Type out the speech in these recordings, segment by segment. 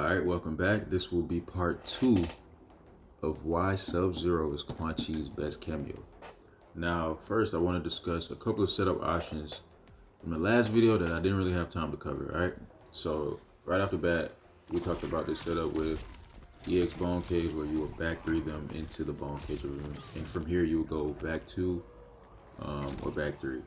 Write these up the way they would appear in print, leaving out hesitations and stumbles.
Alright, welcome back. This will be part 2 of why Sub-Zero is Quan Chi's best cameo. Now, first I want to discuss a couple of setup options from the last video that I didn't really have time to cover, alright? So, right off the bat, we talked about this setup with EX Bone Cage where you will back 3 them into the Bone Cage room. And from here you will go back 2 or back 3,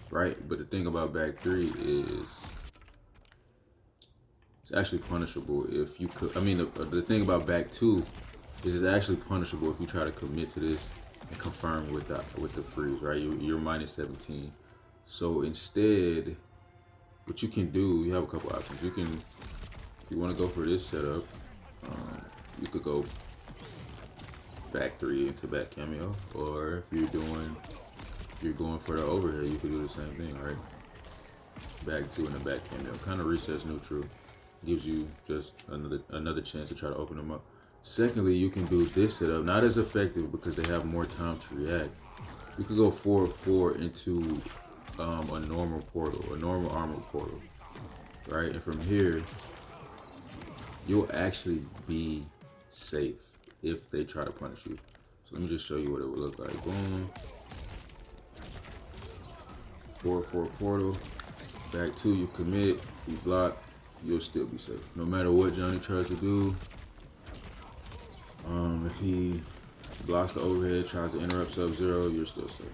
right? But the thing about back 3 is it's actually punishable if you could. I mean, the thing about back 2 is it's actually punishable if you try to commit to this and confirm with the freeze, right? You're minus 17. So instead, what you can do, you have a couple options. You can, if you want to go for this setup, you could go back 3 into back cameo, or if you're going for the overhead, you could do the same thing, right? Back 2 and the back cameo, kind of resets neutral. Gives you just another chance to try to open them up. Secondly, you can do this setup, not as effective because they have more time to react. You could go 4-4 into a normal portal, a normal armor portal, right? And from here, you'll actually be safe if they try to punish you. So let me just show you what it would look like. Boom. 4-4 portal. Back 2, you commit, you block. You'll still be safe. No matter what Johnny tries to do. If he blocks the overhead, tries to interrupt Sub-Zero, you're still safe.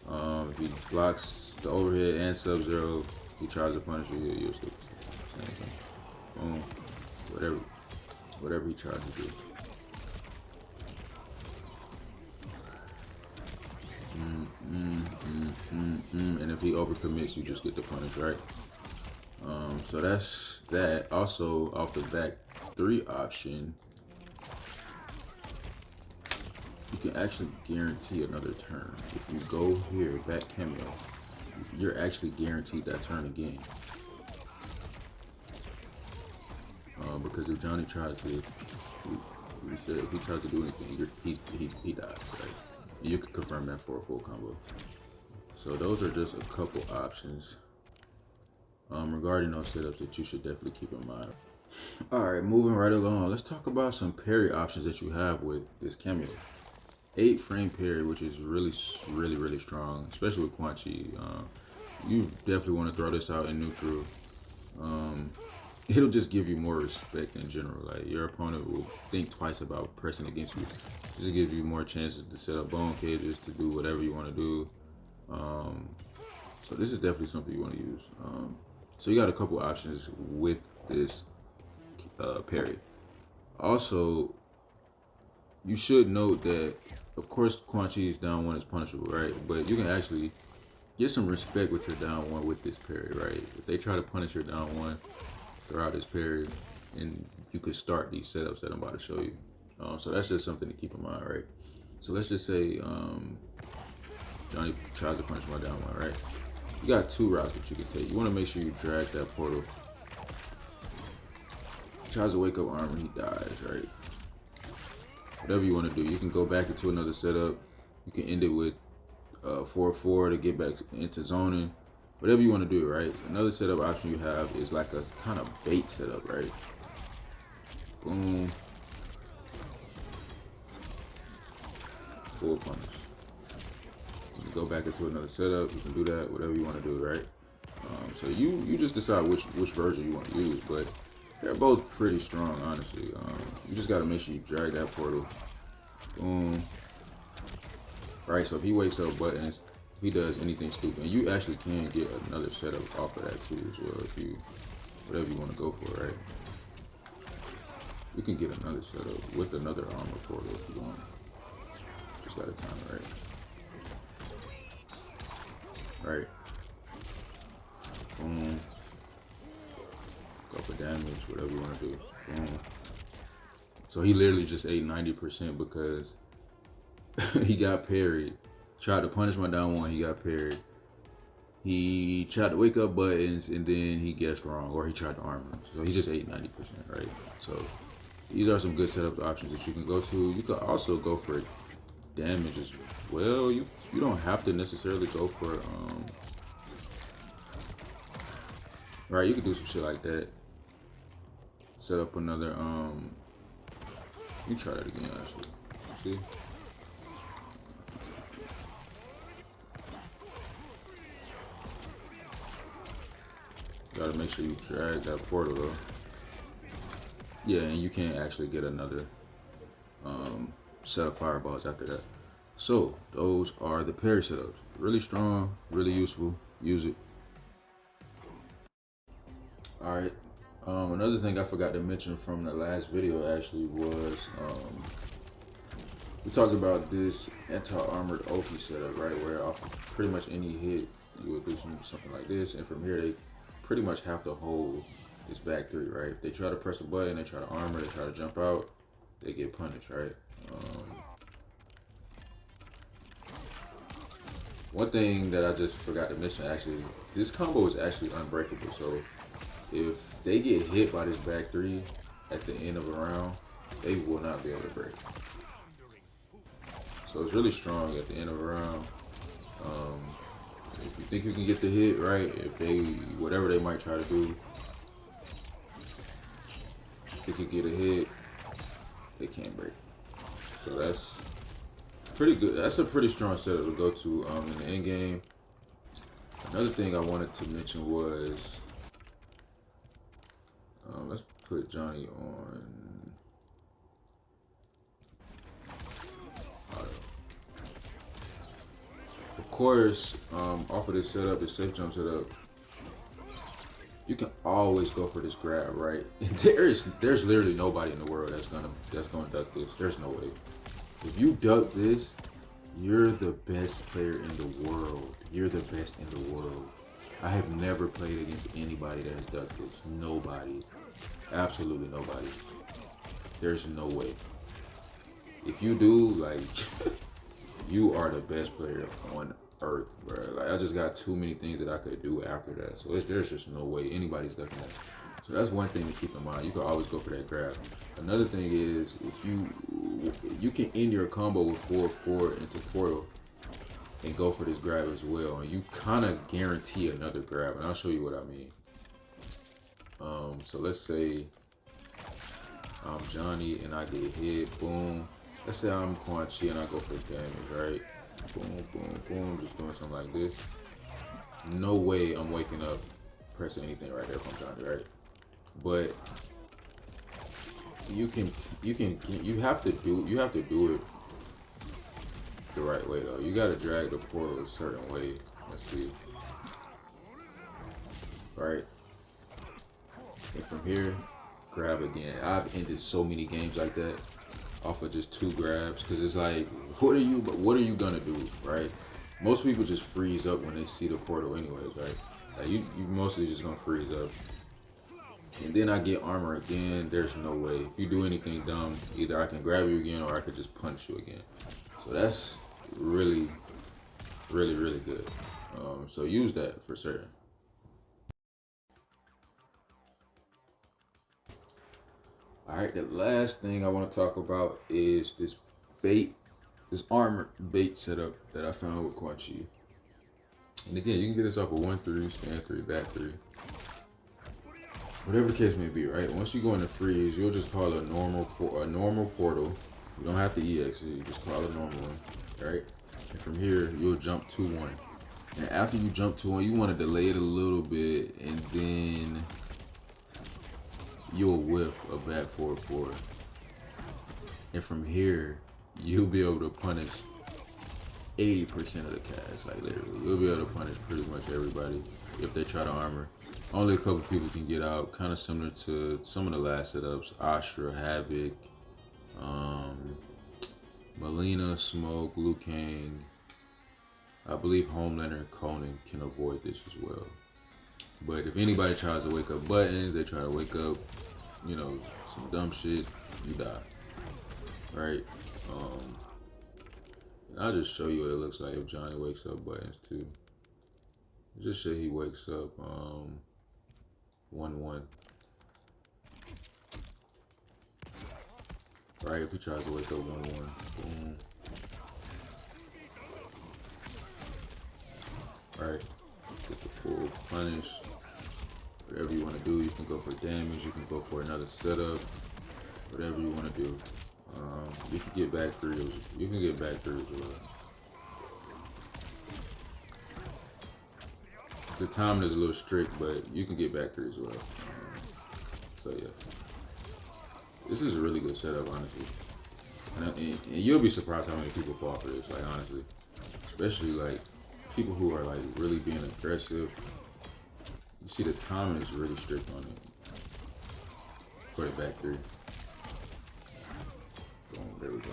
If he blocks the overhead and Sub-Zero, he tries to punish you, you're still safe. Same thing. Boom. Whatever he tries to do. And if he overcommits, you just get the punish, right? So that's that. Also, off the back 3 option, you can actually guarantee another turn. If you go here, back cameo, you're actually guaranteed that turn again. Because if Johnny tries to, if he tries to do anything, he dies, right? And you can confirm that for a full combo. So those are just a couple options regarding those setups that you should definitely keep in mind. Alright, moving right along, let's talk about some parry options that you have with this cameo. 8 frame parry, which is really strong, especially with Quan Chi. You definitely want to throw this out in neutral. It'll just give you more respect in general. Like, your opponent will think twice about pressing against you. Just gives you more chances to set up bone cages, to do whatever you want to do. So this is definitely something you want to use. So you got a couple options with this parry. Also, you should note that, of course, Quan Chi's down 1 is punishable, right? But you can actually get some respect with your down 1 with this parry, right? If they try to punish your down 1, throw out this parry, and you could start these setups that I'm about to show you. So that's just something to keep in mind, right? So let's just say Johnny tries to punish my down 1, right? You got 2 routes that you can take. You want to make sure you drag that portal. He tries to wake up armor, he dies, right? Whatever you want to do. You can go back into another setup. You can end it with 4-4 to get back into zoning. Whatever you want to do, right? Another setup option you have is like a kind of bait setup, right? Boom. Full punish. You go back into another setup, you can do that, whatever you want to do, right? So you just decide which version you want to use, but they're both pretty strong, honestly. You just got to make sure you drag that portal. Boom. Right, so if he wakes up buttons, he does anything stupid, and you actually can get another setup off of that too as well, if you, whatever you want to go for, right? You can get another setup with another armor portal if you want. Just got to time it right. Right. Boom. Go for damage, whatever you want to do. Boom. So he literally just ate 90% because he got parried. Tried to punish my down 1, he got parried. He tried to wake up buttons and then he guessed wrong, or he tried to armor. So he just ate 90%, right? So these are some good setup options that you can go to. You could also go for damage as well. You don't have to necessarily go for right, you could do some shit like that. set up another, let me try that again, actually. See? Gotta make sure you drag that portal though. Yeah, and you can't actually get another set of fireballs after that. So those are the parry setups. Really strong, really useful. Use it. All right. Another thing I forgot to mention from the last video actually was we talked about this anti-armored Oki setup, right? Where off pretty much any hit you would do something like this, and from here they pretty much have to hold this back three, right? If they try to press a button, they try to armor, they try to jump out, they get punished, right? One thing that I just forgot to mention, actually, this combo is actually unbreakable. So if they get hit by this back three at the end of a round, they will not be able to break. So it's really strong at the end of a round. If you think you can get the hit, right, if they, whatever they might try to do, if they can get a hit, they can't break. So that's pretty good. That's a pretty strong setup to go to in the end game. Another thing I wanted to mention was, let's put Johnny on. Of course, off of this setup, the safe jump setup, you can always go for this grab, right? And there's literally nobody in the world that's gonna duck this. There's no way. If you duck this, you're the best player in the world. You're the best in the world. I have never played against anybody that has ducked this. Nobody. Absolutely nobody. There's no way. If you do, like, you are the best player on earth, bro. Like, I just got too many things that I could do after that. So there's just no way anybody's ducking that. So that's one thing to keep in mind. You can always go for that grab. Another thing is, if you can end your combo with 4-4 into portal and go for this grab as well, and you kind of guarantee another grab. And I'll show you what I mean. So let's say I'm Johnny and I get hit, boom. Let's say I'm Quan and I go for damage, right? Boom, boom, boom, just doing something like this. No way I'm waking up pressing anything right there from Johnny, right? But you have to do it the right way though. You gotta drag the portal a certain way. Let's see. Right? And from here, grab again. I've ended so many games like that off of just 2 grabs, because it's like, what are you gonna do, right? Most people just freeze up when they see the portal anyways, right? Like you mostly just gonna freeze up. And then I get armor again. There's no way. If you do anything dumb, either I can grab you again or I could just punch you again. So that's really, really, really good. So use that for certain. All right, the last thing I want to talk about is this armor bait setup that I found with Quan. And again, you can get this off of 1-3, stand 3, back 3. Whatever the case may be, right? Once you go into freeze, you'll just call a normal portal. You don't have to EX it, you just call a normal one, right? And from here, you'll jump 2-1. And after you jump 2-1, you want to delay it a little bit, and then you'll whip a back 4-4. And from here, you'll be able to punish 80% of the cast, like literally. You'll be able to punish pretty much everybody if they try to armor. Only a couple people can get out, kind of similar to some of the last setups. Astra, Havoc, Melina, Smoke, Liu Kang. I believe Homelander and Conan can avoid this as well. But if anybody tries to wake up buttons, they try to wake up, you know, some dumb shit, you die. Right? And I'll just show you what it looks like if Johnny wakes up buttons too. Just say he wakes up 1-1. Right, if he tries to wake up 1-1. Boom. Right. Get the full punish. Whatever you want to do, you can go for damage, you can go for another setup, whatever you want to do. You can get back three. You can get back three as well. The timing is a little strict, but you can get back three as well. So yeah, this is a really good setup, honestly. And you'll be surprised how many people fall for this. Like honestly, especially like people who are like really being aggressive. You see the timing is really strict on it. Put it back three. Boom, there we go.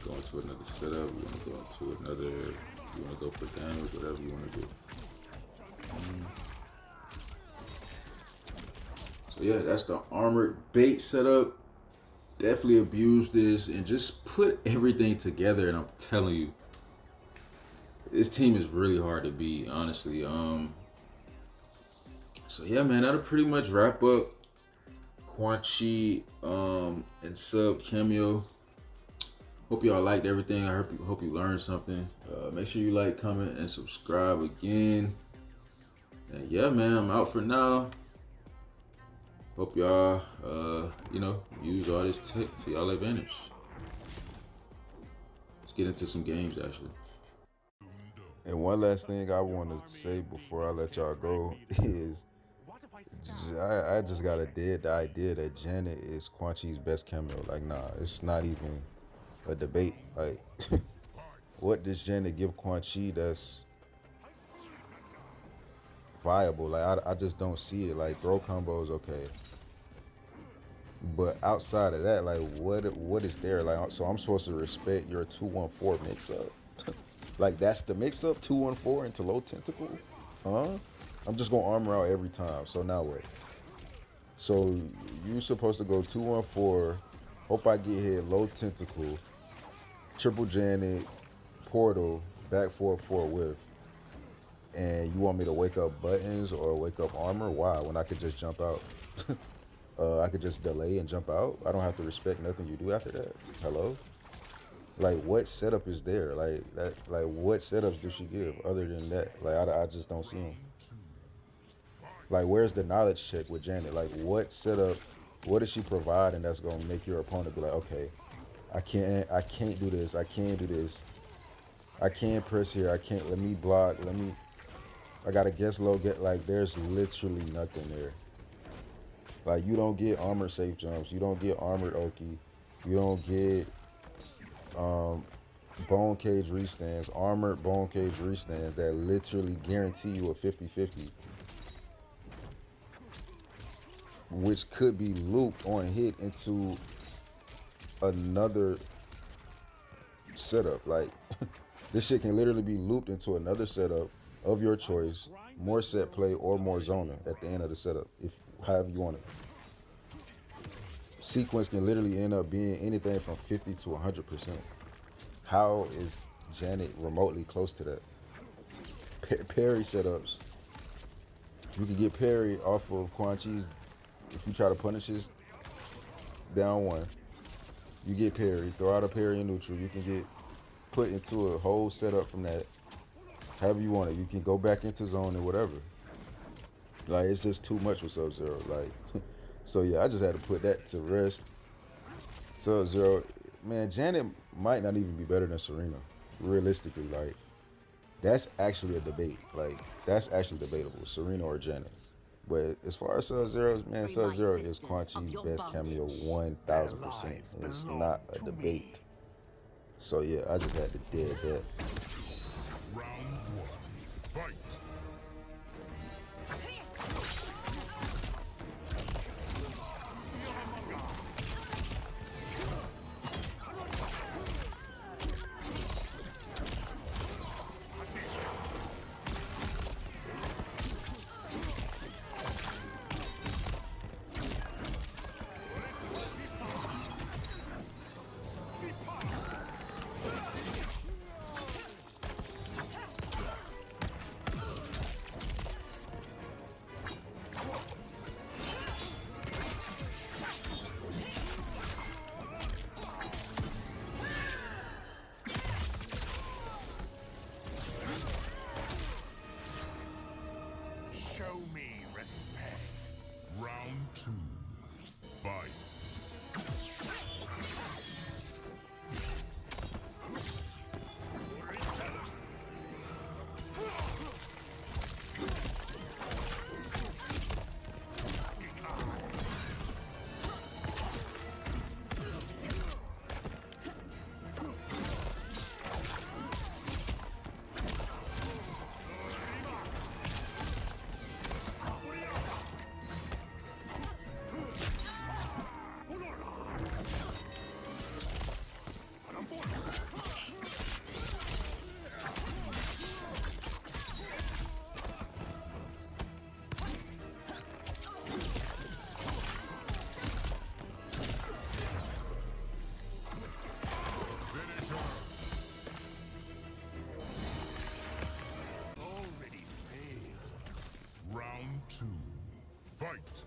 Go into another setup. You want to go into another. You want to go for damage, whatever you want to do. So yeah, that's the armored bait setup. Definitely abuse this and just put everything together. And I'm telling you, this team is really hard to beat, honestly. So yeah, man, that'll pretty much wrap up Quan and sub Kameo. Hope y'all liked everything. I hope you learned something. Make sure you like, comment, and subscribe again. And yeah, man, I'm out for now. Hope y'all, use all this tech to y'all advantage. Let's get into some games, actually. And one last thing I want to say before I let y'all go is I just got the idea that Janet is Quan Chi's best Kameo. Like, nah, it's not even a debate. Like, what does Janet give Quan Chi that's viable? Like, I just don't see it. Like, throw combos, okay. But outside of that, like, what is there? Like, so I'm supposed to respect your 2-1-4 mix-up. Like, that's the mix-up, 2-1-4 into low tentacle? Huh? I'm just going to armor out every time. So now what? So you're supposed to go 2-1-4, hope I get hit, low tentacle, triple Janet, portal, back 4-4 whiff. And you want me to wake up buttons or wake up armor? Why? When I could just jump out. I could just delay and jump out. I don't have to respect nothing you do after that. Hello? Like, what setup is there? Like what setups does she give other than that? Like, I just don't see them. Like, where's the knowledge check with Janet? Like, what setup, what does she provide, and that's gonna make your opponent be like, okay, I can't do this, I can't do this, I can't press here, I can't, let me block, I gotta guess low, like, there's literally nothing there. Like, you don't get armored safe jumps, you don't get armored Oki, you don't get bone cage restands, armored bone cage restands that literally guarantee you a 50-50. Which could be looped on hit into another setup. Like, this shit can literally be looped into another setup of your choice, more set play or more zoning at the end of the setup, if however you want it. Sequence can literally end up being anything from 50 to 100%. How is Janet remotely close to that? Parry setups. You can get parry off of Quan Chi's. If you try to punish his down one, you get parry. Throw out a parry in neutral. You can get put into a whole setup from that. However you want it. You can go back into zone and whatever. Like, it's just too much with Sub-Zero. Like, so yeah, I just had to put that to rest. Sub-Zero, man, Janet might not even be better than Serena. Realistically, like, that's actually a debate. Like, that's actually debatable, Serena or Janet. But as far as Sub-Zero, man, Sub-Zero is Quan Chi's best Kameo 1000%. It's not a debate. So yeah, I just had to dead that. Round one, fight. 2. Fight. Round 2. Fight!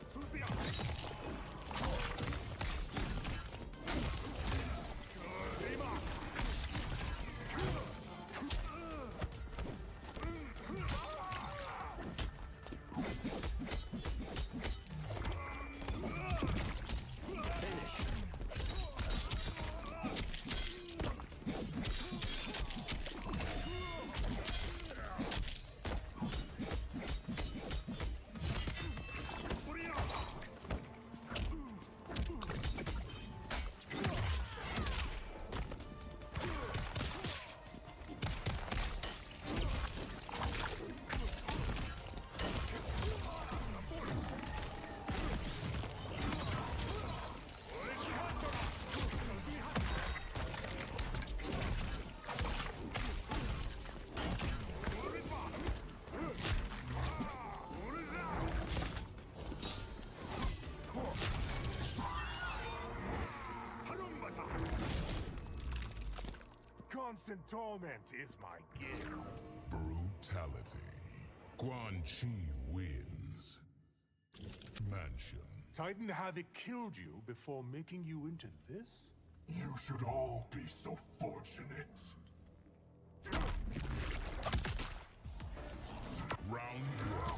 Constant torment is my gift. Brutality. Quan wins. Mansion. Titan Havoc killed you before making you into this? You should all be so fortunate. Round 1.